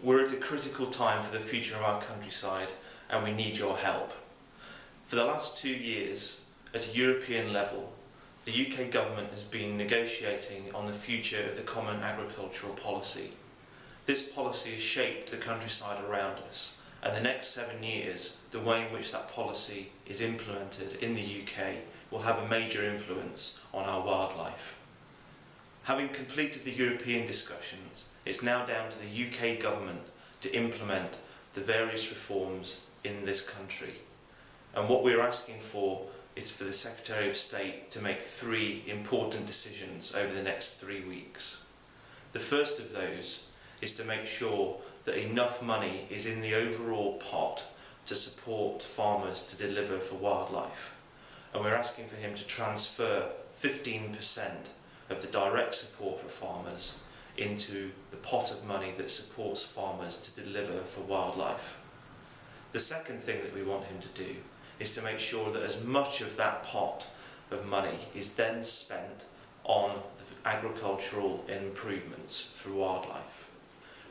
We're at a critical time for the future of our countryside and we need your help. For the last 2 years, at a European level, the UK government has been negotiating on the future of the Common Agricultural Policy. This policy has shaped the countryside around us, and the next 7 years, the way in which that policy is implemented in the UK will have a major influence on our wildlife. Having completed the European discussions, it's now down to the UK government to implement the various reforms in this country. And what we're asking for is for the Secretary of State to make 3 important decisions over the next 3 weeks. The first of those is to make sure that enough money is in the overall pot to support farmers to deliver for wildlife. And we're asking for him to transfer 15% of the direct support for farmers into the pot of money that supports farmers to deliver for wildlife. The second thing that we want him to do is to make sure that as much of that pot of money is then spent on the agricultural improvements for wildlife.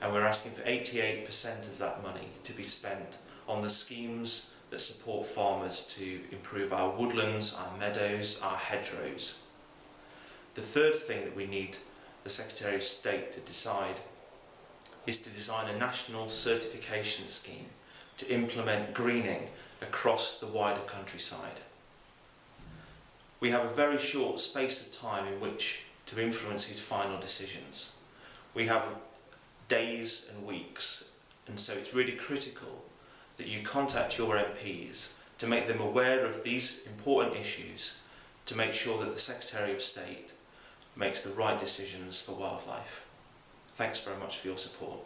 And we're asking for 88% of that money to be spent on the schemes that support farmers to improve our woodlands, our meadows, our hedgerows. The third thing that we need the Secretary of State to decide is to design a national certification scheme to implement greening across the wider countryside. We have a very short space of time in which to influence his final decisions. We have days and weeks, and so it's really critical that you contact your MPs to make them aware of these important issues, to make sure that the Secretary of State makes the right decisions for wildlife. Thanks very much for your support.